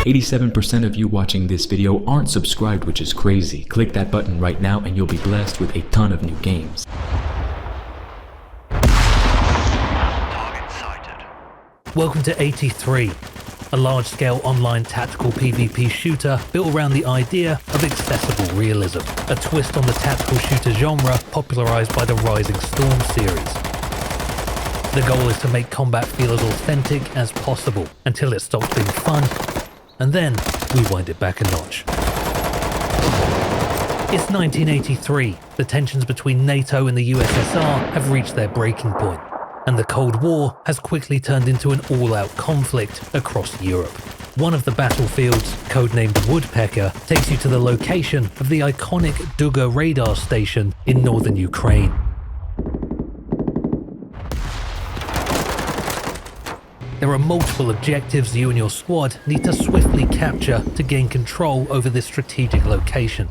87% of you watching this video aren't subscribed, which is crazy. Click that button right now and you'll be blessed with a ton of new games. Welcome to 83, a large-scale online tactical PvP shooter built around the idea of accessible realism, a twist on the tactical shooter genre popularized by the Rising Storm series. The goal is to make combat feel as authentic as possible until it stops being fun, and then we wind it back a notch. It's 1983, the tensions between NATO and the USSR have reached their breaking point, and the Cold War has quickly turned into an all-out conflict across Europe. One of the battlefields, codenamed Woodpecker, takes you to the location of the iconic Duga radar station in northern Ukraine. There are multiple objectives you and your squad need to swiftly capture to gain control over this strategic location.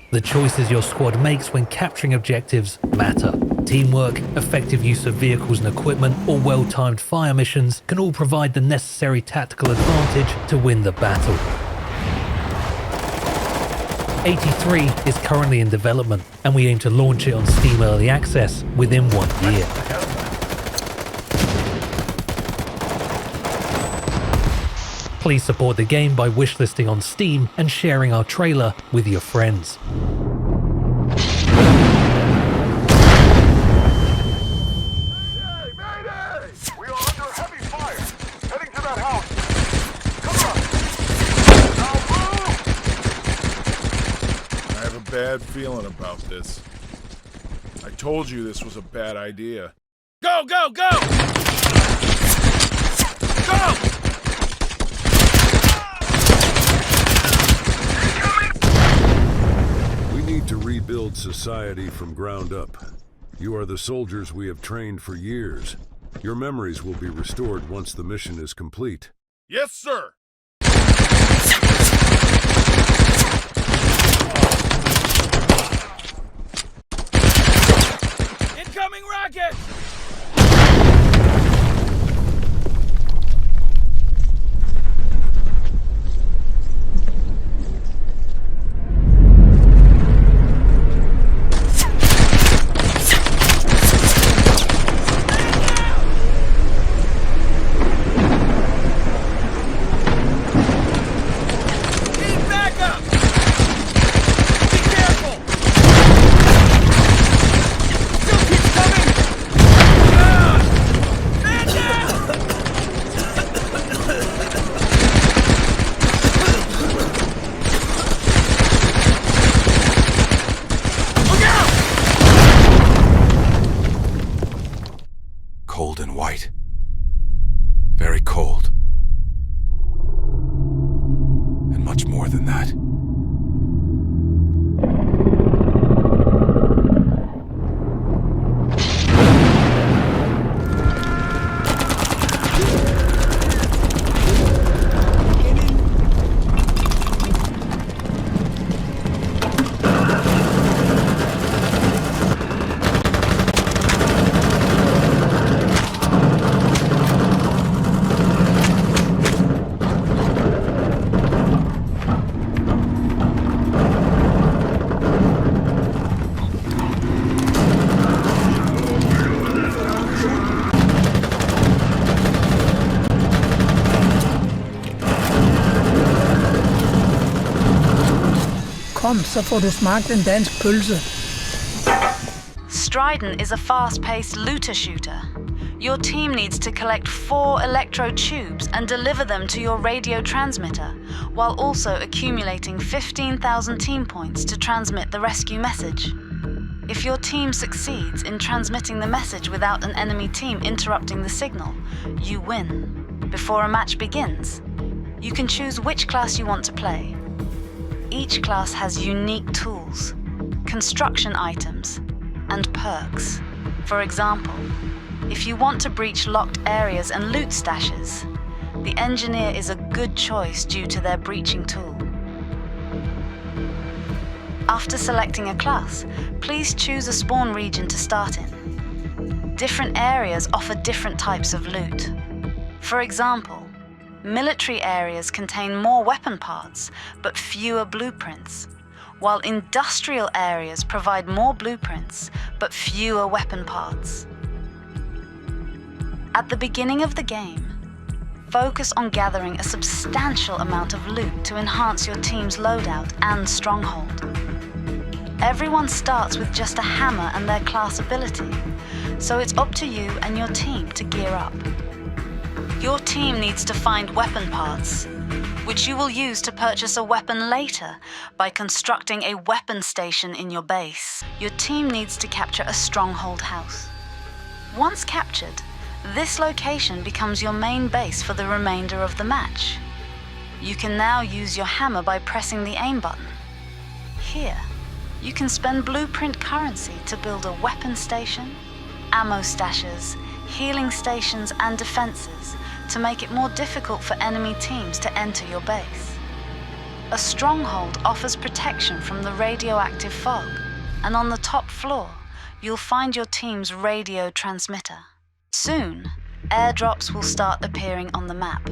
The choices your squad makes when capturing objectives matter. Teamwork, effective use of vehicles and equipment, or well-timed fire missions can all provide the necessary tactical advantage to win the battle. 83 is currently in development, and we aim to launch it on Steam Early Access within 1 year. Please support the game by wishlisting on Steam and sharing our trailer with your friends. Bad feeling about this. I told you this was a bad idea. Go, go, go! Go! We need to rebuild society from ground up. You are the soldiers we have trained for years. Your memories will be restored once the mission is complete. Yes, sir! Incoming rocket! Cold and white. Very cold. And much more than that. Kom, så får du smagt en dansk pølse. Striden is a fast-paced looter shooter. Your team needs to collect 4 electrode tubes and deliver them to your radio transmitter, while also accumulating 15,000 team points to transmit the rescue message. If your team succeeds in transmitting the message without an enemy team interrupting the signal, you win. Before a match begins, you can choose which class you want to play. Each class has unique tools, construction items, and perks. For example, if you want to breach locked areas and loot stashes, the engineer is a good choice due to their breaching tool. After selecting a class, please choose a spawn region to start in. Different areas offer different types of loot. For example, Military areas contain more weapon parts, but fewer blueprints, while industrial areas provide more blueprints, but fewer weapon parts. At the beginning of the game, focus on gathering a substantial amount of loot to enhance your team's loadout and stronghold. Everyone starts with just a hammer and their class ability, so it's up to you and your team to gear up. Your team needs to find weapon parts, which you will use to purchase a weapon later by constructing a weapon station in your base. Your team needs to capture a stronghold house. Once captured, this location becomes your main base for the remainder of the match. You can now use your hammer by pressing the aim button. Here, you can spend blueprint currency to build a weapon station, ammo stashes, healing stations, and defenses to make it more difficult for enemy teams to enter your base. A stronghold offers protection from the radioactive fog, and on the top floor, you'll find your team's radio transmitter. Soon, airdrops will start appearing on the map.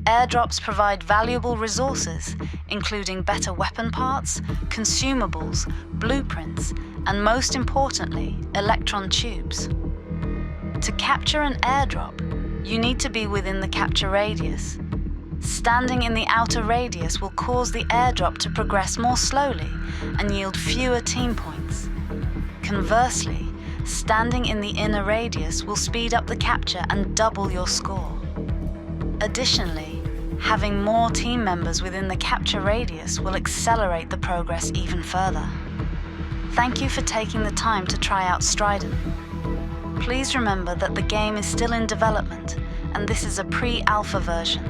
Airdrops provide valuable resources, including better weapon parts, consumables, blueprints, and most importantly, electron tubes. To capture an airdrop, you need to be within the capture radius. Standing in the outer radius will cause the airdrop to progress more slowly and yield fewer team points. Conversely, standing in the inner radius will speed up the capture and double your score. Additionally, having more team members within the capture radius will accelerate the progress even further. Thank you for taking the time to try out Striden. Please remember that the game is still in development, and this is a pre-alpha version.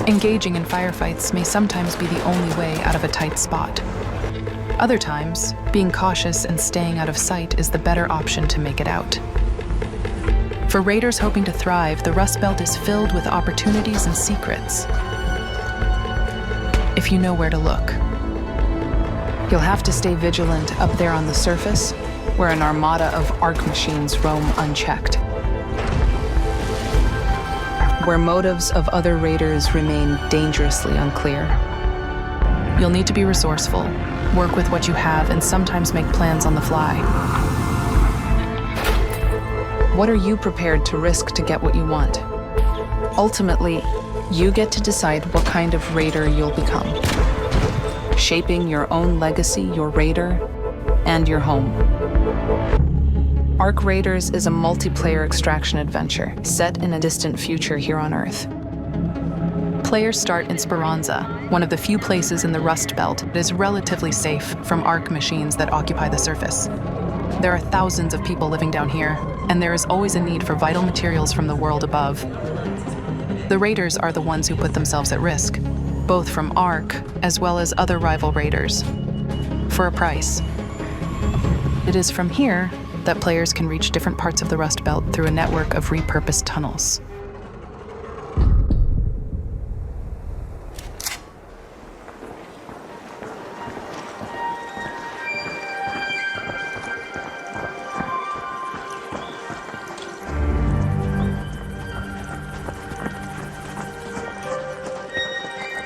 Engaging in firefights may sometimes be the only way out of a tight spot. Other times, being cautious and staying out of sight is the better option to make it out. For raiders hoping to thrive, the Rust Belt is filled with opportunities and secrets, if you know where to look. You'll have to stay vigilant up there on the surface, where an armada of arc machines roam unchecked. Where motives of other raiders remain dangerously unclear. You'll need to be resourceful, work with what you have, and sometimes make plans on the fly. What are you prepared to risk to get what you want? Ultimately, you get to decide what kind of raider you'll become, shaping your own legacy, your raider, and your home. Ark Raiders is a multiplayer extraction adventure set in a distant future here on Earth. Players start in Speranza, one of the few places in the Rust Belt that is relatively safe from Ark machines that occupy the surface. There are thousands of people living down here, and there is always a need for vital materials from the world above. The Raiders are the ones who put themselves at risk, both from Ark as well as other rival Raiders, for a price. It is from here that players can reach different parts of the Rust Belt through a network of repurposed tunnels.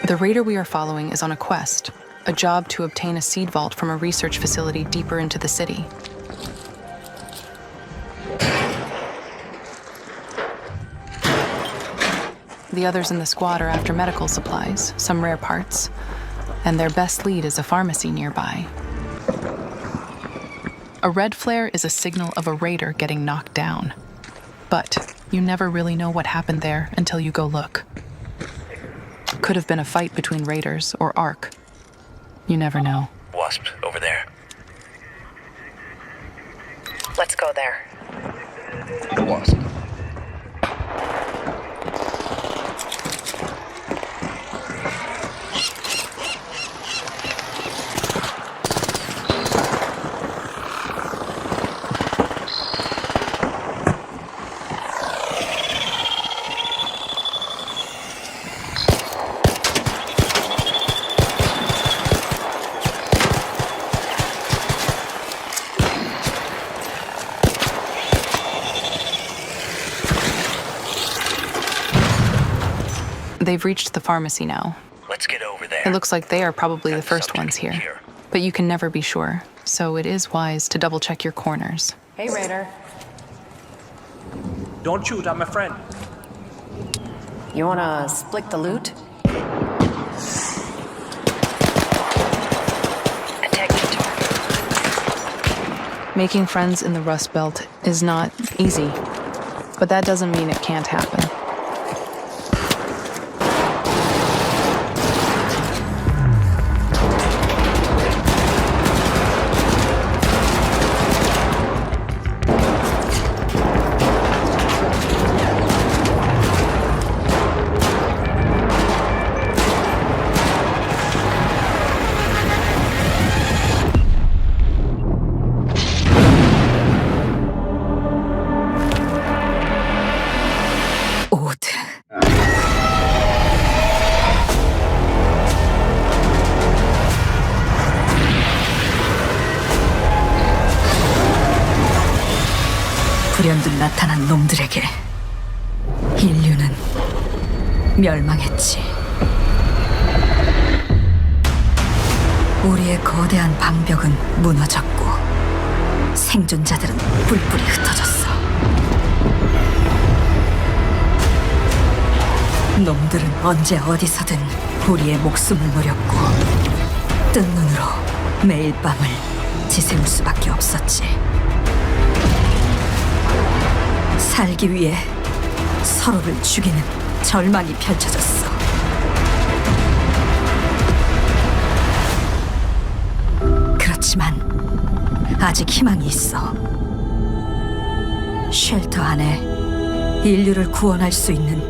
The raider we are following is on a quest, a job to obtain a seed vault from a research facility deeper into the city. The others in the squad are after medical supplies, some rare parts, and their best lead is a pharmacy nearby. A red flare is a signal of a raider getting knocked down, but you never really know what happened there until you go look. Could have been a fight between raiders or Ark. You never know. Wasp, over there. Let's go there. Wasp. They've reached the pharmacy now. Let's get over there. It looks like they are probably the first ones here. But you can never be sure, so it is wise to double-check your corners. Hey, Raider. Don't shoot, I'm a friend. You wanna split the loot? Attack your target. Making friends in the Rust Belt is not easy, but that doesn't mean it can't happen. 불현듯 나타난 놈들에게 인류는 멸망했지. 우리의 거대한 방벽은 무너졌고 생존자들은 뿔뿔이 흩어졌어. 놈들은 언제 어디서든 우리의 목숨을 노렸고 뜬 눈으로 매일 밤을 지새울 수밖에 없었지. 살기 위해 서로를 죽이는 절망이 펼쳐졌어. 그렇지만 아직 희망이 있어. 쉘터 안에 인류를 구원할 수 있는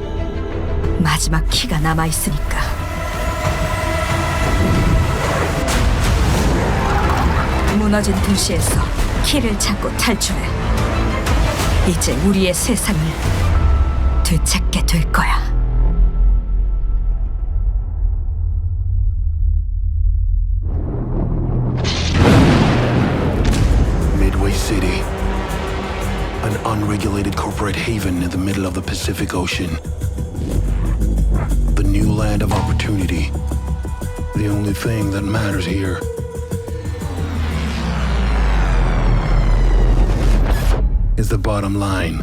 마지막 키가 남아있으니까. 무너진 도시에서 키를 찾고 탈출해. 이제 우리의 세상을 되찾게 될 거야. Midway City, an unregulated corporate haven in the middle of the Pacific Ocean. The new land of opportunity. The only thing that matters here. Is the bottom line.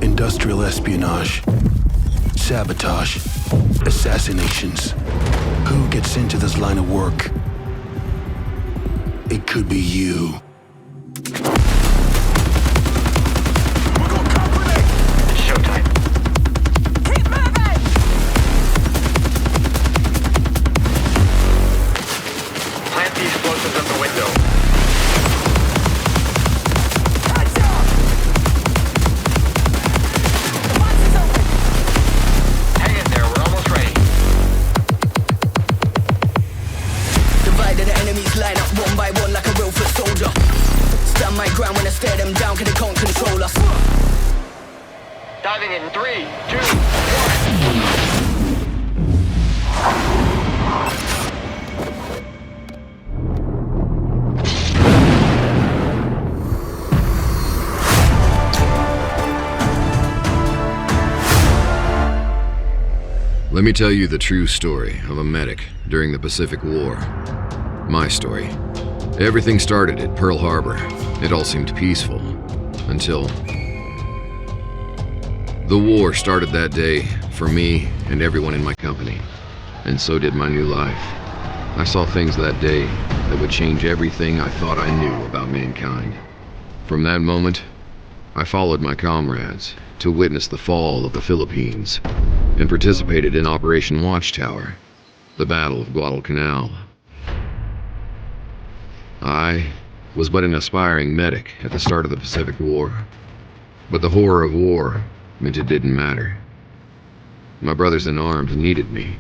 Industrial espionage, sabotage, assassinations. Who gets into this line of work? It could be you. Arriving in 3, 2, 1. Let me tell you the true story of a medic during the Pacific War. My story. Everything started at Pearl Harbor. It all seemed peaceful until the war started that day for me and everyone in my company. And so did my new life. I saw things that day that would change everything I thought I knew about mankind. From that moment, I followed my comrades to witness the fall of the Philippines and participated in Operation Watchtower, the Battle of Guadalcanal. I was but an aspiring medic at the start of the Pacific War, but the horror of war meant it didn't matter. My brothers in arms needed me,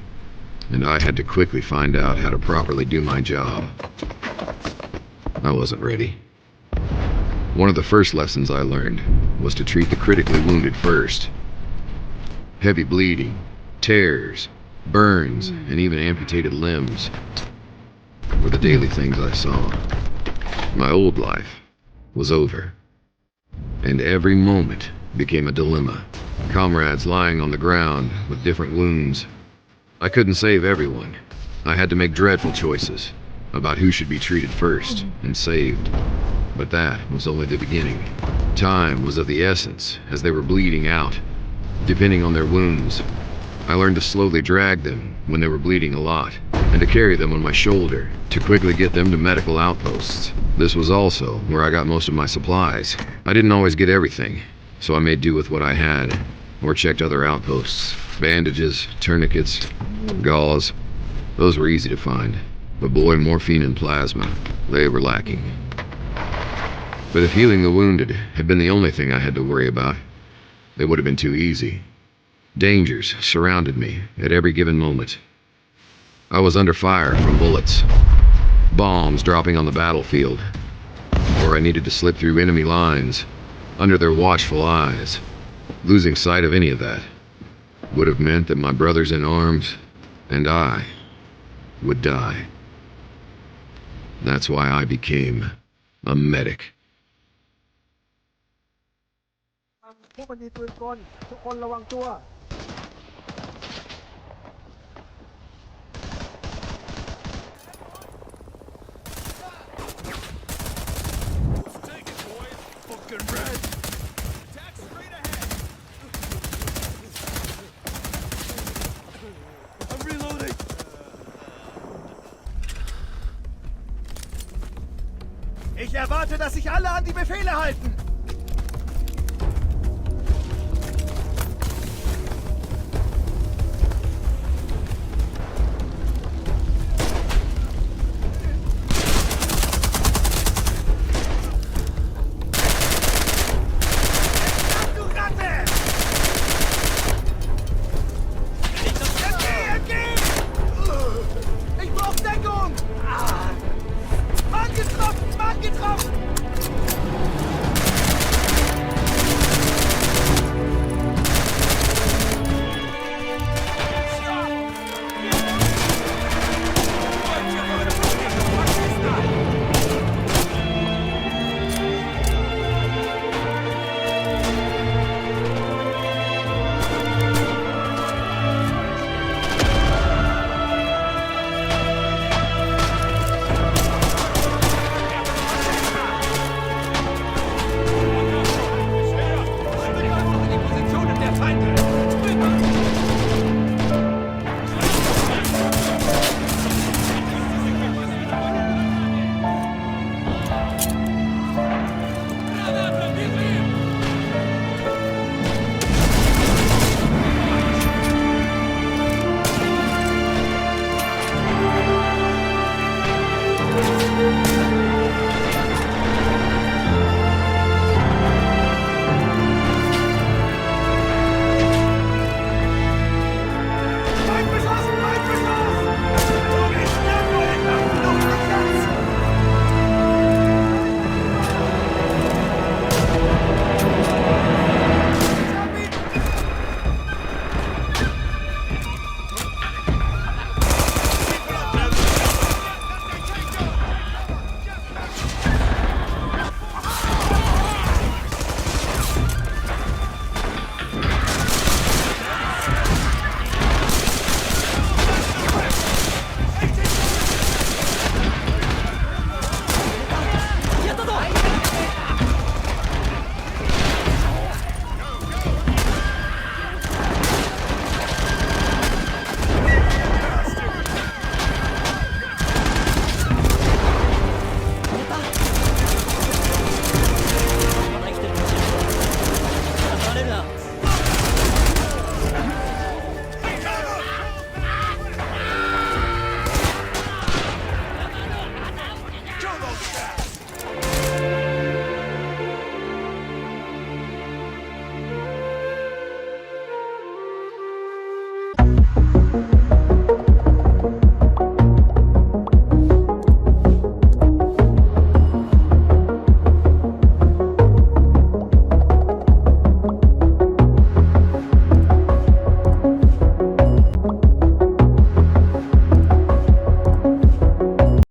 and I had to quickly find out how to properly do my job. I wasn't ready. One of the first lessons I learned was to treat the critically wounded first. Heavy bleeding, tears, burns, and even amputated limbs were the daily things I saw. My old life was over, and every moment became a dilemma. Comrades lying on the ground with different wounds. I couldn't save everyone. I had to make dreadful choices about who should be treated first and saved. But that was only the beginning. Time was of the essence as they were bleeding out. Depending on their wounds, I learned to slowly drag them when they were bleeding a lot, and to carry them on my shoulder to quickly get them to medical outposts. This was also where I got most of my supplies. I didn't always get everything, so I made do with what I had, or checked other outposts. Bandages, tourniquets, gauze, those were easy to find. But boy, morphine and plasma, they were lacking. But if healing the wounded had been the only thing I had to worry about, it would have been too easy. Dangers surrounded me at every given moment. I was under fire from bullets, bombs dropping on the battlefield, or I needed to slip through enemy lines under their watchful eyes. Losing sight of any of that would have meant that my brothers in arms and I would die. That's why I became a medic. พวกมันมีปืนกลทุกคนระวังตัว Ich erwarte, dass sich alle an die Befehle halten.